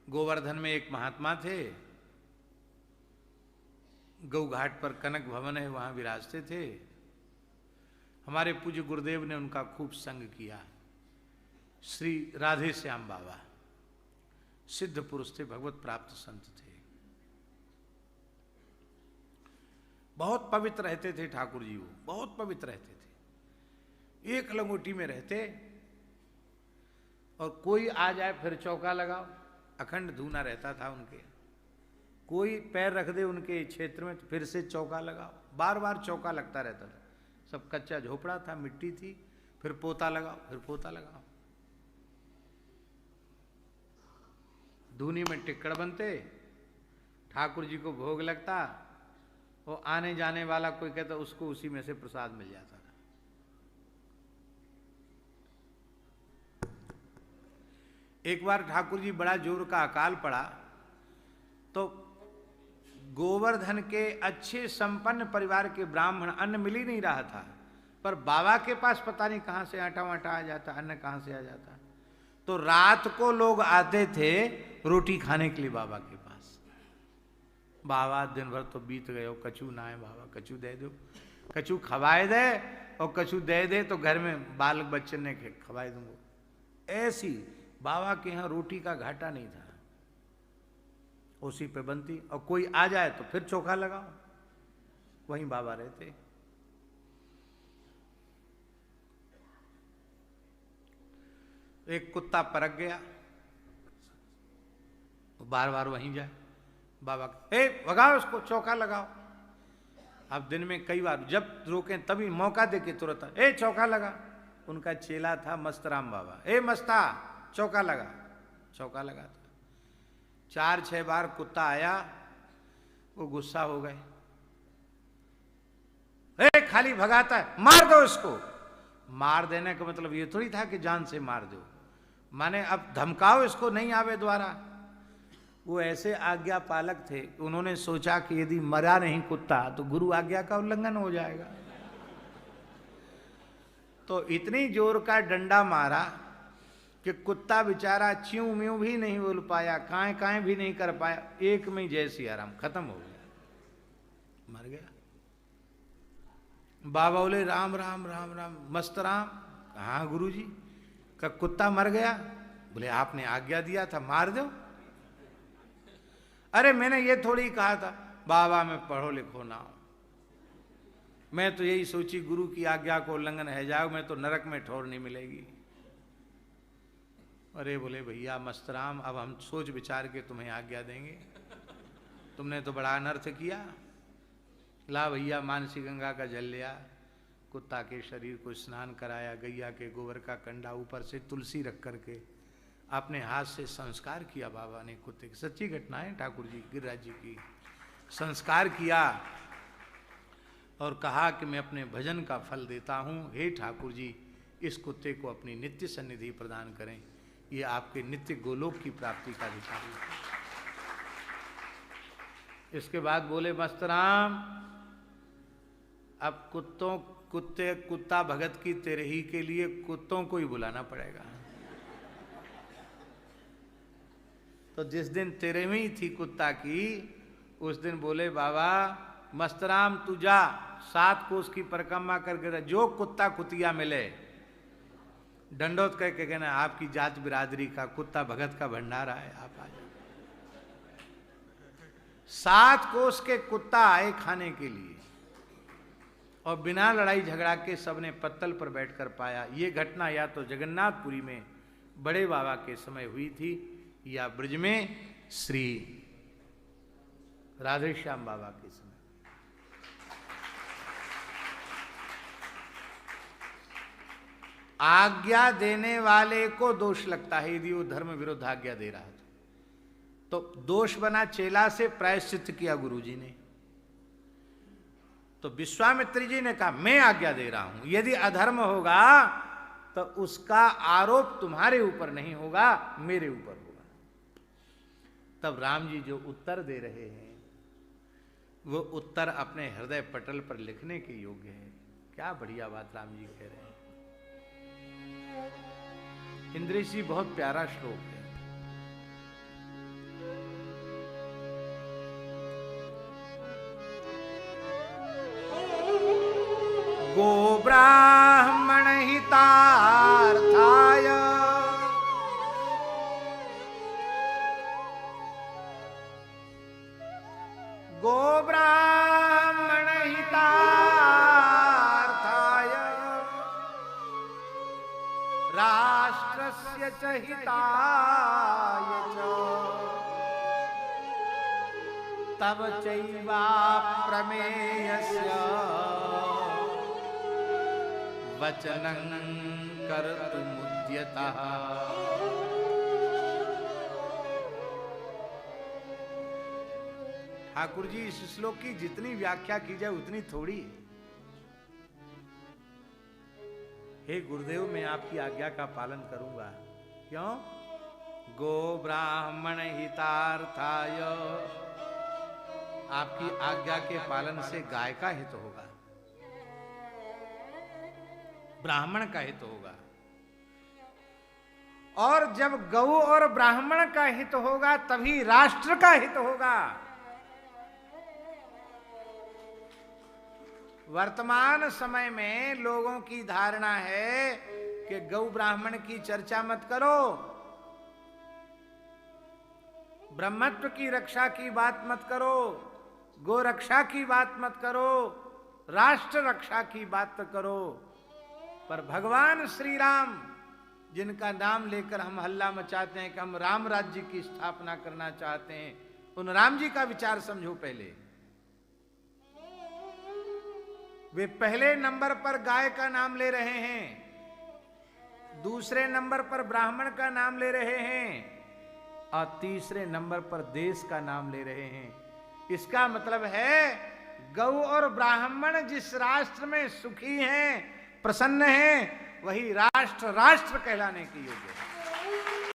गोवर्धन में एक महात्मा थे, गौ घाट पर कनक भवन है, वहां विराजते थे। हमारे पूज्य गुरुदेव ने उनका खूब संग किया। श्री राधे श्याम बाबा सिद्ध पुरुष थे, भगवत प्राप्त संत थे, बहुत पवित्र रहते थे ठाकुर जी। वो बहुत पवित्र रहते थे, एक लंगोटी में रहते, और कोई आ जाए फिर चौका लगाओ, अखंड धूना रहता था उनके। कोई पैर रख दे उनके क्षेत्र में तो फिर से चौका लगाओ, बार बार चौका लगता रहता था। सब कच्चा झोपड़ा था, मिट्टी थी, फिर पोता लगाओ, फिर पोता लगाओ। धूनी में टिक्कड़ बनते, ठाकुर जी को भोग लगता, वो आने जाने वाला कोई कहता उसको उसी में से प्रसाद मिल जाता था। एक बार ठाकुर जी बड़ा जोर का अकाल पड़ा, तो गोवर्धन के अच्छे संपन्न परिवार के ब्राह्मण, अन्न मिल ही नहीं रहा था, पर बाबा के पास पता नहीं कहां से आटा वाटा आ जाता, अन्न कहां से आ जाता। तो रात को लोग आते थे रोटी खाने के लिए बाबा के पास। बाबा दिन भर तो बीत गए हो, कछू ना है बाबा, कछू दे दो, कछू खवाए दे, और कछू दे दे तो घर में बाल बच्चे ने खवाए दूंगा। ऐसी बाबा के यहाँ रोटी का घाटा नहीं था, उसी पे बनती, और कोई आ जाए तो फिर चोखा लगाओ, वहीं बाबा रहते। एक कुत्ता परख गया, बार बार वहीं जाए, बाबा ए भगाओ उसको, चौका लगाओ। अब दिन में कई बार जब रोकें तभी मौका देके तुरंत ए चौका लगा। उनका चेला था मस्तराम बाबा, ए मस्ता चौका लगा, चौका लगा। 4-6 बार कुत्ता आया, वो गुस्सा हो गए, ए खाली भगाता है, मार दो इसको। मार देने का मतलब ये थोड़ी था कि जान से मार दो, माने अब धमकाओ इसको, नहीं आवे द्वारा। वो ऐसे आज्ञा पालक थे, उन्होंने सोचा कि यदि मरा नहीं कुत्ता तो गुरु आज्ञा का उल्लंघन हो जाएगा। तो इतनी जोर का डंडा मारा कि कुत्ता बेचारा च्यूं म्यूं भी नहीं बोल पाया, काएं काएं भी नहीं कर पाया, एक में जैसी आराम खत्म हो गया, मर गया। बाबा बोले राम राम राम राम। मस्त राम, कहाँ गुरु जी का कुत्ता मर गया? बोले आपने आज्ञा दिया था मार दो। अरे मैंने ये थोड़ी कहा था बाबा मैं पढ़ो लिखो ना हूं, मैं तो यही सोची गुरु की आज्ञा को उल्लंघन है जाओ, मैं तो नरक में ठोर नहीं मिलेगी। अरे बोले भैया मस्तराम, अब हम सोच विचार के तुम्हें आज्ञा देंगे, तुमने तो बड़ा अनर्थ किया। ला भैया मानसी गंगा का जल लिया, कुत्ता के शरीर को स्नान कराया, गैया के गोबर का कंडा ऊपर से तुलसी रख करके अपने हाथ से संस्कार किया बाबा ने कुत्ते की। सच्ची घटना है ठाकुर जी गिरिराज जी की। संस्कार किया और कहा कि मैं अपने भजन का फल देता हूँ, हे ठाकुर जी इस कुत्ते को अपनी नित्य सन्निधि प्रदान करें, ये आपके नित्य गोलोक की प्राप्ति का अधिकारी है। इसके बाद बोले मस्तराम अब कुत्ता भगत की तेरे ही के लिए कुत्तों को ही बुलाना पड़ेगा। तो जिस दिन तेरे में ही थी कुत्ता की, उस दिन बोले बाबा मस्तराम तू जा 7 कोस की परिक्रमा करके जो कुत्ता कुतिया मिले दंडोत कह के कहना आपकी जात बिरादरी का कुत्ता भगत का भंडारा है, आप आ जाओ। 7 कोस के कुत्ता आए खाने के लिए और बिना लड़ाई झगड़ा के सबने पत्तल पर बैठकर पाया। ये घटना या तो जगन्नाथपुरी में बड़े बाबा के समय हुई थी या ब्रज में श्री राधे श्याम बाबा के समय। आज्ञा देने वाले को दोष लगता है यदि वो धर्म विरुद्ध आज्ञा दे रहा है तो दोष बना चेला से प्रायश्चित किया गुरुजी ने। तो विश्वामित्र जी ने कहा मैं आज्ञा दे रहा हूं, यदि अधर्म होगा तो उसका आरोप तुम्हारे ऊपर नहीं होगा, मेरे ऊपर होगा। तब राम जी जो उत्तर दे रहे हैं वो उत्तर अपने हृदय पटल पर लिखने के योग्य है। क्या बढ़िया बात राम जी कह रहे हैं। इंद्रेश जी बहुत प्यारा श्लोक है। ब्राह्मण हितार्थाय गो ब्राह्मण हितार्थाय राष्ट्रस्य च हिताय च तव चैवा प्रमेयस्य वचनं कर्तुमुद्यतः। ठाकुर जी इस श्लोक की जितनी व्याख्या की जाए उतनी थोड़ी है। हे गुरुदेव, मैं आपकी आज्ञा का पालन करूंगा। क्यों? गो ब्राह्मण हितार्थाय, आपकी आज्ञा के पालन से गाय का हित होगा, ब्राह्मण का हित होगा। और जब गौ और ब्राह्मण का हित होगा तभी राष्ट्र का हित होगा। वर्तमान समय में लोगों की धारणा है कि गौ ब्राह्मण की चर्चा मत करो, ब्रह्मत्व की रक्षा की बात मत करो, गो रक्षा की बात मत करो, राष्ट्र रक्षा की बात करो। पर भगवान श्री राम, जिनका नाम लेकर हम हल्ला मचाते हैं कि हम राम राज्य की स्थापना करना चाहते हैं, उन राम जी का विचार समझो। पहले वे पहले नंबर पर गाय का नाम ले रहे हैं, दूसरे नंबर पर ब्राह्मण का नाम ले रहे हैं और तीसरे नंबर पर देश का नाम ले रहे हैं। इसका मतलब है गौ और ब्राह्मण जिस राष्ट्र में सुखी हैं, प्रसन्न हैं, वही राष्ट्र राष्ट्र कहलाने की योग्य है।